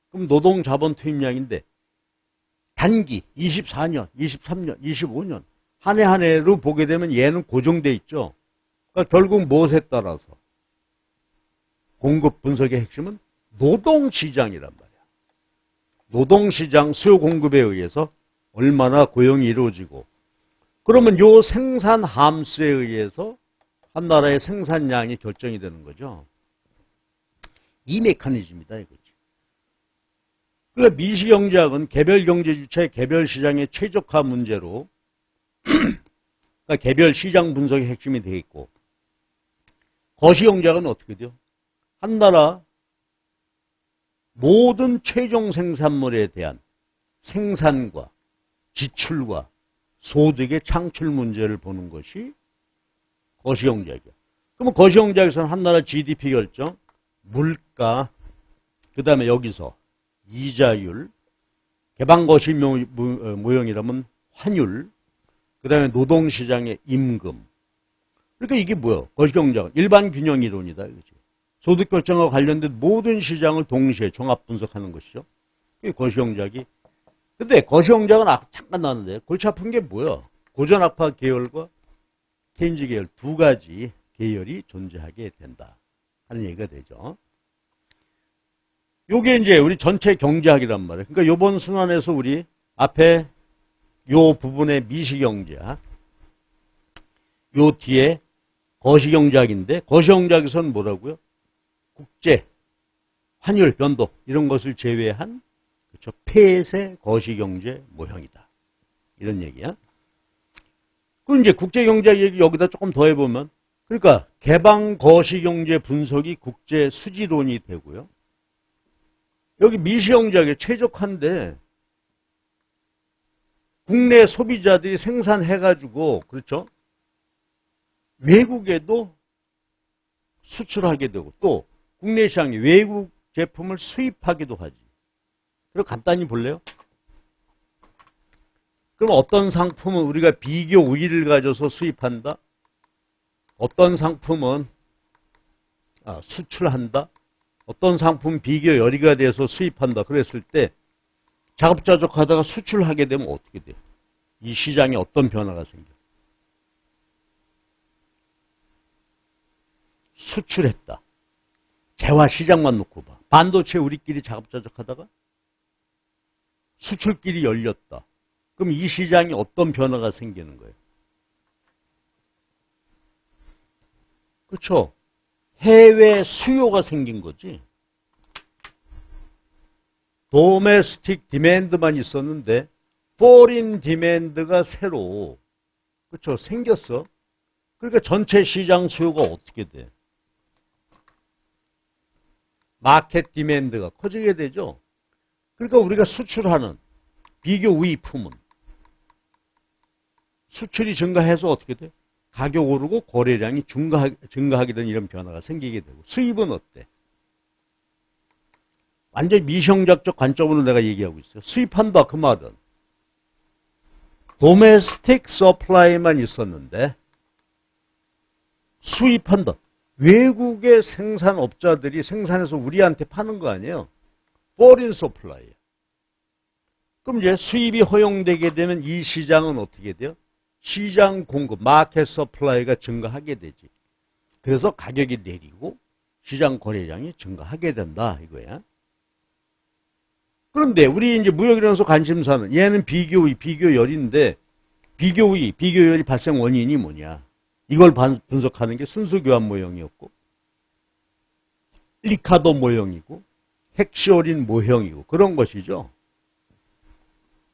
그럼 노동 자본 투입량인데 단기 24년, 23년, 25년 한 해 한 해로 보게 되면 얘는 고정돼 있죠. 그러니까 결국 무엇에 따라서 공급 분석의 핵심은 노동시장이란 말이야. 노동시장 수요 공급에 의해서 얼마나 고용이 이루어지고 그러면 요 생산 함수에 의해서 한 나라의 생산량이 결정이 되는 거죠. 이 메커니즘이다 이거지. 그러니까 미시경제학은 개별 경제 주체의 개별 시장의 최적화 문제로 그러니까 개별 시장 분석의 핵심이 되어 있고 거시경제학은 어떻게 돼요? 한 나라 모든 최종 생산물에 대한 생산과 지출과 소득의 창출 문제를 보는 것이 거시경제학이야. 그러면 거시경제학에서는 한 나라 GDP 결정, 물가, 그 다음에 여기서 이자율, 개방거시 모형이라면 환율, 그 다음에 노동시장의 임금. 그러니까 이게 뭐야? 거시경제학 일반 균형 이론이다. 이거지. 소득 결정과 관련된 모든 시장을 동시에 종합 분석하는 것이죠. 이게 거시경제학이. 근데 거시경제학은 잠깐 나왔는데 골치 아픈 게 뭐야? 고전학파 계열과 케인즈 계열 두 가지 계열이 존재하게 된다 하는 얘기가 되죠. 요게 이제 우리 전체 경제학이란 말이에요. 그러니까 요번 순환에서 우리 앞에 요 부분의 미시경제학, 요 뒤에 거시경제학인데 거시경제학에서는 뭐라고요? 국제, 환율 변동 이런 것을 제외한 그렇죠? 폐쇄 거시경제 모형이다. 이런 얘기야. 그럼 이제 국제경제 얘기 여기다 조금 더 해보면 그러니까 개방 거시경제 분석이 국제 수지론이 되고요. 여기 미시경제학에 최적화인데 국내 소비자들이 생산해가지고 그렇죠? 외국에도 수출하게 되고 또 국내 시장에 외국 제품을 수입하기도 하지. 그리고 간단히 볼래요? 그럼 어떤 상품은 우리가 비교 우위를 가져서 수입한다? 어떤 상품은 수출한다? 어떤 상품 비교 열의가 돼서 수입한다? 그랬을 때 자급자족하다가 수출하게 되면 어떻게 돼요? 이 시장에 어떤 변화가 생겨? 수출했다. 재화 시장만 놓고 봐. 반도체 우리끼리 자급자족하다가 수출길이 열렸다. 그럼 이 시장에 어떤 변화가 생기는 거예요? 그렇죠? 해외 수요가 생긴 거지. 도메스틱 디맨드만 있었는데 포린 디맨드가 새로 그렇죠? 생겼어. 그러니까 전체 시장 수요가 어떻게 돼? 마켓 디맨드가 커지게 되죠. 그러니까 우리가 수출하는 비교 우위 품은 수출이 증가해서 어떻게 돼? 가격 오르고 거래량이 증가하게 되는 이런 변화가 생기게 되고. 수입은 어때? 완전 미시형작적 관점으로 내가 얘기하고 있어요. 수입한다 그 말은 도메스틱 서플라이만 있었는데 수입한다. 외국의 생산업자들이 생산해서 우리한테 파는 거 아니에요. foreign supply. 그럼 이제 수입이 허용되게 되면 이 시장은 어떻게 돼요? 시장 공급, 마켓 서플라이가 증가하게 되지. 그래서 가격이 내리고 시장 거래량이 증가하게 된다 이거야. 그런데 우리 이제 무역이라면서 관심사는 얘는 비교의, 비교열인데 비교의, 비교열이 발생 원인이 뭐냐? 이걸 분석하는 게 순수교환 모형이었고 리카도 모형이고 헥시오린 모형이고 그런 것이죠.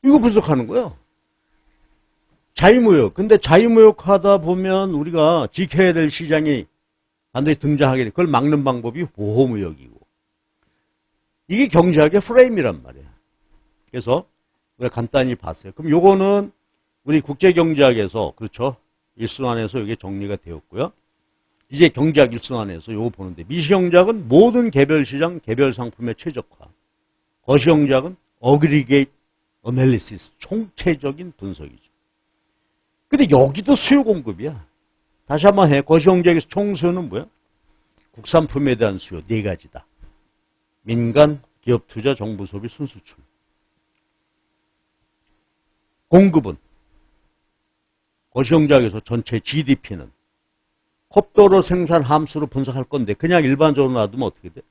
이거 분석하는 거예요. 자유무역. 근데 자유무역 하다 보면 우리가 지켜야 될 시장이 반드시 등장하게 돼. 그걸 막는 방법이 보호무역이고. 이게 경제학의 프레임이란 말이에요. 그래서 우리가 간단히 봤어요. 그럼 요거는 우리 국제경제학에서, 그렇죠? 일순환에서 이게 정리가 되었고요. 이제 경제학 일순환에서 요거 보는데, 미시경제학은 모든 개별 시장, 개별 상품의 최적화. 거시경제학은 어그리게이트 어널리시스, 총체적인 분석이죠. 근데 여기도 수요 공급이야. 다시 한번 해. 거시경제학에서 총수요는 뭐야? 국산품에 대한 수요 네 가지다. 민간, 기업 투자, 정부 소비, 순수출. 공급은 거시경제학에서 전체 GDP는 컵도로 생산 함수로 분석할 건데 그냥 일반적으로 놔두면 어떻게 돼?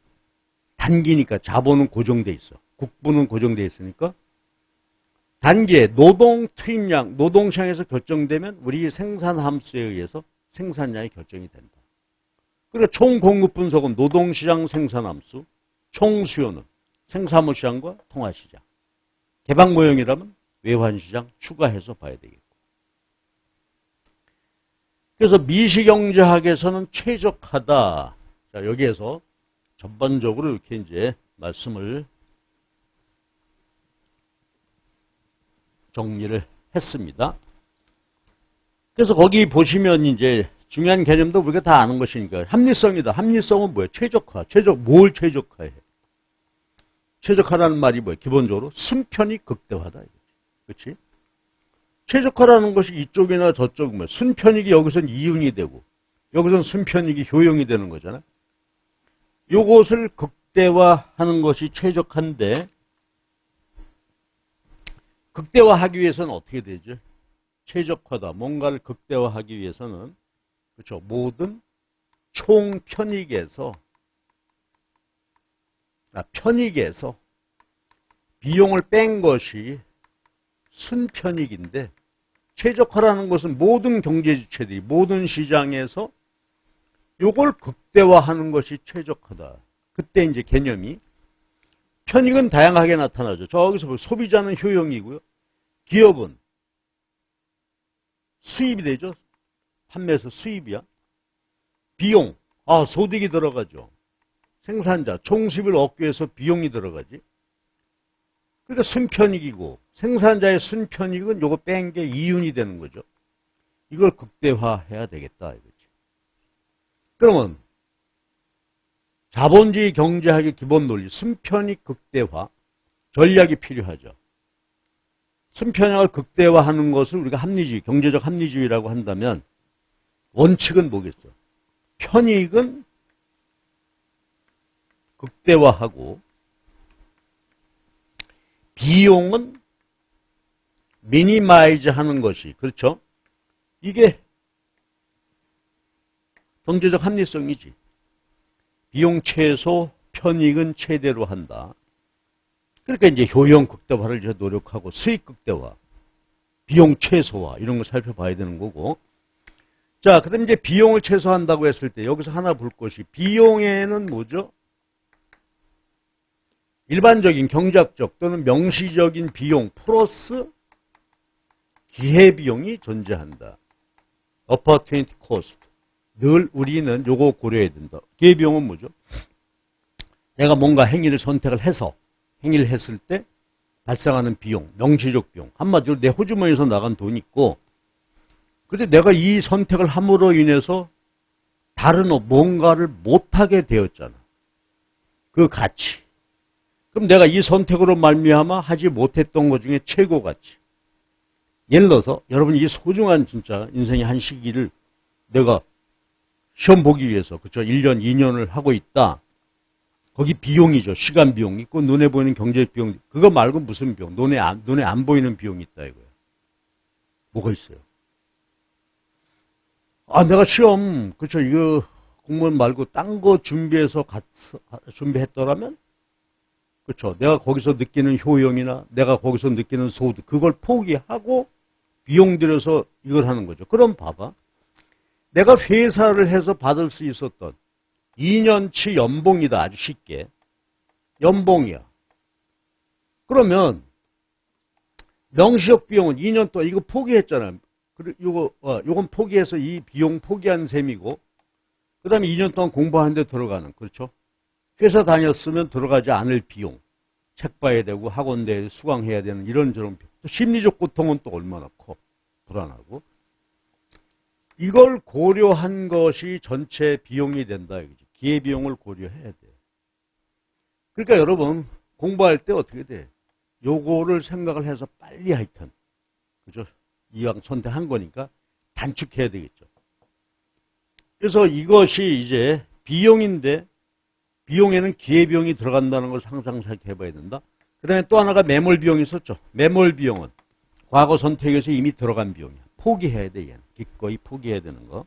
단기니까 자본은 고정돼 있어. 국부는 고정돼 있으니까 단기에 노동 투입량, 노동시장에서 결정되면 우리 생산 함수에 의해서 생산량이 결정이 된다. 그리고 총 공급 분석은 노동시장 생산 함수, 총 수요는 생산물 시장과 통화시장. 개방 모형이라면 외환시장 추가해서 봐야 되겠고. 그래서 미시경제학에서는 최적화다. 자, 여기에서 전반적으로 이렇게 이제 말씀을 정리를 했습니다. 그래서 거기 보시면 이제 중요한 개념도 우리가 다 아는 것이니까 합리성이다. 합리성은 뭐예요? 최적화. 뭘 최적화해? 최적화라는 말이 뭐예요? 기본적으로 순편이 극대화다. 그렇지? 최적화라는 것이 이쪽이나 저쪽, 순편익이 여기서는 이윤이 되고, 여기서는 순편익이 효용이 되는 거잖아요. 요것을 극대화하는 것이 최적화인데, 극대화하기 위해서는 어떻게 되죠? 최적화다. 뭔가를 극대화하기 위해서는, 그렇죠. 모든 총편익에서, 편익에서 비용을 뺀 것이 순편익인데 최적화라는 것은 모든 경제지체들이 모든 시장에서 이걸 극대화하는 것이 최적화다. 그때 이제 개념이 편익은 다양하게 나타나죠. 저기서 보면 소비자는 효용이고요. 기업은 수입이 되죠. 판매에서 수입이야. 비용, 소득이 들어가죠. 생산자, 총수입을 얻기 위해서 비용이 들어가지. 그러니까 순편익이고 생산자의 순편익은 요거 뺀 게 이윤이 되는 거죠. 이걸 극대화해야 되겠다 이거지. 그러면 자본주의 경제학의 기본 논리 순편익 극대화 전략이 필요하죠. 순편익을 극대화하는 것을 우리가 합리주의, 경제적 합리주의라고 한다면 원칙은 뭐겠어? 편익은 극대화하고 비용은 미니마이즈 하는 것이, 그렇죠? 이게 경제적 합리성이지. 비용 최소, 편익은 최대로 한다. 그러니까 이제 효용 극대화를 이제 노력하고 수익 극대화, 비용 최소화 이런 걸 살펴봐야 되는 거고. 자, 그다음 이제 비용을 최소화한다고 했을 때 여기서 하나 볼 것이 비용에는 뭐죠? 일반적인 경제학적 또는 명시적인 비용 플러스 기회비용이 존재한다. opportunity cost. 늘 우리는 요거 고려해야 된다. 기회비용은 뭐죠? 내가 뭔가 행위를 선택을 해서 행위를 했을 때 발생하는 비용, 명시적 비용. 한마디로 내 호주머니에서 나간 돈이 있고 근데 내가 이 선택을 함으로 인해서 다른 뭔가를 못하게 되었잖아. 그 가치. 그럼 내가 이 선택으로 말미암아 하지 못했던 것 중에 최고 가치. 예를 들어서 여러분 이 소중한 진짜 인생의 한 시기를 내가 시험 보기 위해서 그쵸 1년, 2년을 하고 있다. 거기 비용이죠. 시간 비용 있고 눈에 보이는 경제적 비용. 그거 말고 무슨 비용? 눈에 안 보이는 비용이 있다 이거예요. 뭐가 있어요? 아, 내가 시험 그쵸 이거 공무원 말고 딴 거 준비했더라면 그쵸 내가 거기서 느끼는 효용이나 내가 거기서 느끼는 소득 그걸 포기하고 비용 들여서 이걸 하는 거죠. 그럼 봐봐. 내가 회사를 해서 받을 수 있었던 2년치 연봉이다. 아주 쉽게. 연봉이야. 그러면 명시적 비용은 2년 동안 이거 포기했잖아요. 요건 포기해서 이 비용 포기한 셈이고 그 다음에 2년 동안 공부하는 데 들어가는 그렇죠. 회사 다녔으면 들어가지 않을 비용. 책 봐야 되고 학원대에 수강해야 되는 이런저런 비용. 또 심리적 고통은 또 얼마나 커. 불안하고. 이걸 고려한 것이 전체 비용이 된다. 이거지. 기회비용을 고려해야 돼. 그러니까 여러분 공부할 때 어떻게 돼? 요거를 생각을 해서 빨리 하여튼 그죠? 이왕 선택한 거니까 단축해야 되겠죠. 그래서 이것이 이제 비용인데 비용에는 기회비용이 들어간다는 걸 항상 생각해봐야 된다. 그 다음에 또 하나가 매몰 비용이 있었죠. 매몰 비용은 과거 선택에서 이미 들어간 비용이야. 포기해야 돼, 얘는. 기꺼이 포기해야 되는 거.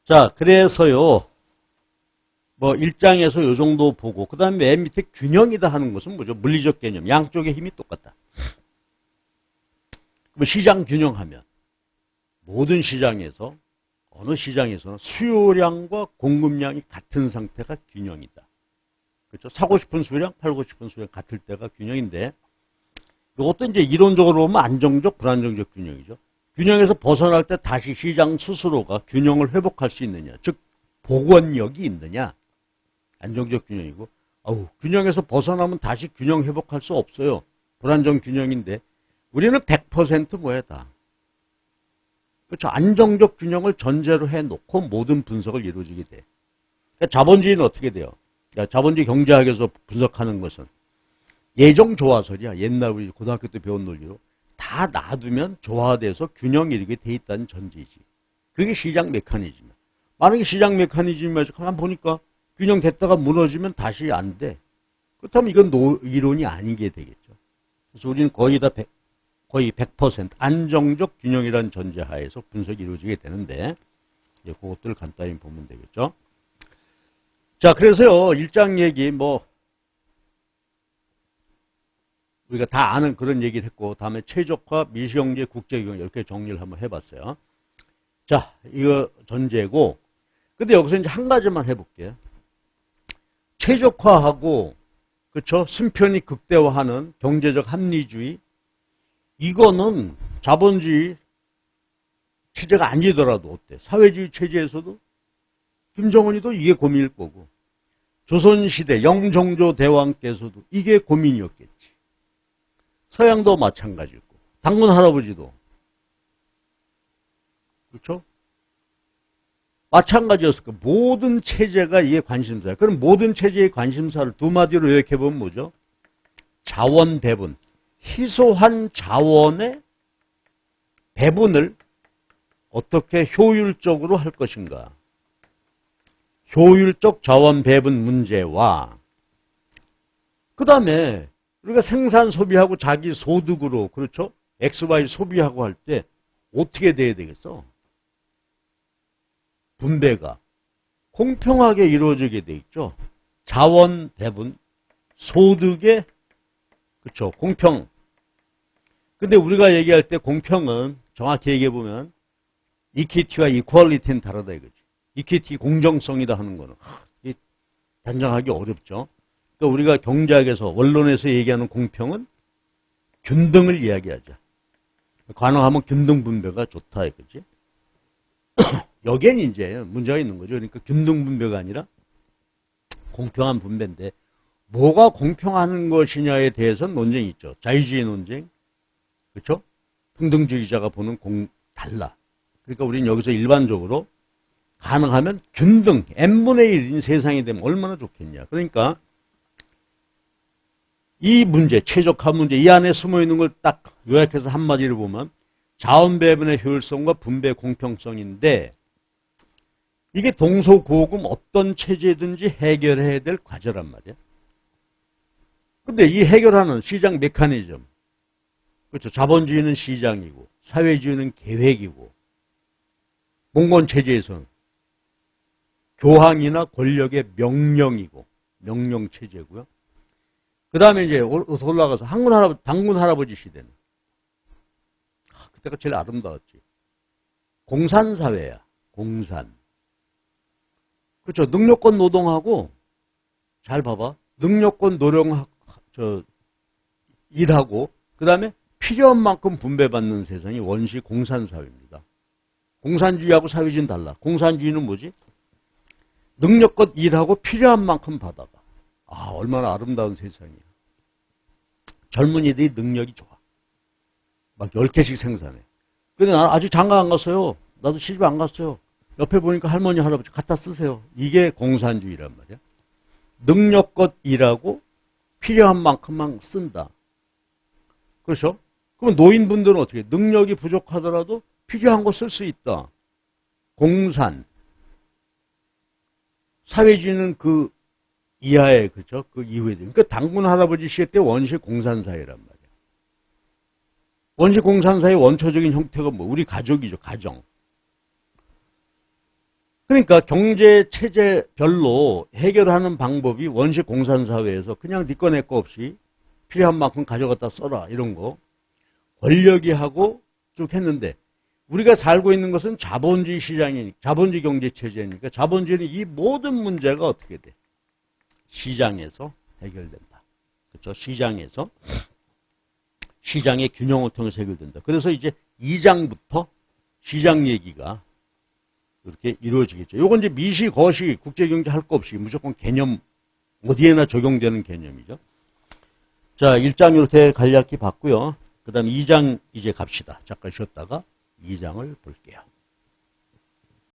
자, 그래서요, 뭐, 1장에서 요 정도 보고, 그 다음에 맨 밑에 균형이다 하는 것은 뭐죠? 물리적 개념. 양쪽의 힘이 똑같다. 그럼 시장 균형하면, 모든 시장에서, 어느 시장에서는 수요량과 공급량이 같은 상태가 균형이다. 그렇죠? 사고 싶은 수요량, 팔고 싶은 수요량 같을 때가 균형인데, 이것도 이제 이론적으로 보면 안정적, 불안정적 균형이죠. 균형에서 벗어날 때 다시 시장 스스로가 균형을 회복할 수 있느냐. 즉, 복원력이 있느냐. 안정적 균형이고. 균형에서 벗어나면 다시 균형 회복할 수 없어요. 불안정 균형인데. 우리는 100% 뭐야 다. 그렇죠. 안정적 균형을 전제로 해놓고 모든 분석을 이루어지게 돼. 그러니까 자본주의는 어떻게 돼요? 그러니까 자본주의 경제학에서 분석하는 것은 예정 조화설이야. 옛날 우리 고등학교 때 배운 논리로 다 놔두면 조화돼서 균형 이루게 돼 있다는 전제이지. 그게 시장 메커니즘이야. 만약에 시장 메커니즘에서 가만 보니까 균형 됐다가 무너지면 다시 안 돼. 그렇다면 이건 이론이 아니게 되겠죠. 그래서 우리는 거의 100% 안정적 균형이라는 전제하에서 분석이 이루어지게 되는데 그것들을 간단히 보면 되겠죠. 자, 그래서요. 일장 얘기 우리가 다 아는 그런 얘기를 했고 다음에 최적화, 미시경제, 국제경제 이렇게 정리를 한번 해봤어요. 자, 이거 전제고 근데 여기서 이제 한 가지만 해볼게요. 최적화하고 그렇죠? 승편이 극대화하는 경제적 합리주의 이거는 자본주의 체제가 아니더라도 어때? 사회주의 체제에서도 김정은이도 이게 고민일 거고 조선시대 영종조 대왕께서도 이게 고민이었겠지. 서양도 마찬가지고 당군 할아버지도 그렇죠? 마찬가지였을 거예요. 모든 체제가 이게 관심사예요. 그럼 모든 체제의 관심사를 두 마디로 요약해보면 뭐죠? 자원 배분. 희소한 자원의 배분을 어떻게 효율적으로 할 것인가. 효율적 자원 배분 문제와 그 다음에 우리가 생산 소비하고 자기 소득으로 그렇죠? XY 소비하고 할 때 어떻게 돼야 되겠어? 분배가 공평하게 이루어지게 돼 있죠. 자원 배분, 소득의 그렇죠. 공평. 근데 우리가 얘기할 때 공평은 정확히 얘기해 보면 이퀴티와 이퀄리티는 다르다 이거지. 이퀴티 공정성이다 하는 거는 단정하기 어렵죠. 그러니까 우리가 경제학에서 원론에서 얘기하는 공평은 균등을 이야기하죠. 가능하면 균등 분배가 좋다 이거지. 여기엔 이제 문제가 있는 거죠. 그러니까 균등 분배가 아니라 공평한 분배인데 뭐가 공평한 것이냐에 대해서는 논쟁이 있죠. 자유주의 논쟁, 그렇죠? 평등주의자가 보는 달라. 그러니까 우리는 여기서 일반적으로 가능하면 균등, n분의 1인 세상이 되면 얼마나 좋겠냐. 그러니까 이 문제, 최적화 문제, 이 안에 숨어 있는 걸 딱 요약해서 한마디로 보면 자원 배분의 효율성과 분배 공평성인데 이게 동서고금 어떤 체제든지 해결해야 될 과제란 말이야. 근데 이 해결하는 시장 메커니즘, 그렇죠. 자본주의는 시장이고 사회주의는 계획이고 공권체제에서는 교황이나 권력의 명령이고 명령체제고요. 그 다음에 이제 올라가서 당군 할아버지 시대는 그때가 제일 아름다웠지. 공산사회야. 공산. 그렇죠. 능력권 노동하고 잘 봐봐. 능력권 일하고 그 다음에 필요한 만큼 분배받는 세상이 원시 공산사회입니다. 공산주의하고 사회주의는 달라. 공산주의는 뭐지? 능력껏 일하고 필요한 만큼 받아가. 아, 얼마나 아름다운 세상이야. 젊은이들이 능력이 좋아. 막 10개씩 생산해. 근데 나 아직 장가 안 갔어요. 나도 시집 안 갔어요. 옆에 보니까 할머니, 할아버지 갖다 쓰세요. 이게 공산주의란 말이야. 능력껏 일하고 필요한 만큼만 쓴다. 그렇죠? 그럼 노인분들은 어떻게? 능력이 부족하더라도 필요한 거 쓸 수 있다. 공산. 사회주의는 그 이하에, 그렇죠? 그 이후에. 그러니까 당군 할아버지 시대 때 원시 공산사회란 말이야. 원시 공산사회의 원초적인 형태가 뭐? 우리 가족이죠. 가정. 그러니까 경제 체제별로 해결하는 방법이 원시 공산사회에서 그냥 네 거 내 거 없이 필요한 만큼 가져갔다 써라. 이런 거. 권력이 하고 쭉 했는데 우리가 살고 있는 것은 자본주의 시장이니까, 자본주의 경제 체제니까 자본주의는 이 모든 문제가 어떻게 돼? 시장에서 해결된다. 그렇죠? 시장에서. 시장의 균형을 통해서 해결된다. 그래서 이제 2장부터 시장 얘기가 이렇게 이루어지겠죠. 요건 이제 미시, 거시, 국제경제 할 거 없이 무조건 개념, 어디에나 적용되는 개념이죠. 자, 1장 이렇게 간략히 봤고요. 그 다음 2장 이제 갑시다. 잠깐 쉬었다가 2장을 볼게요.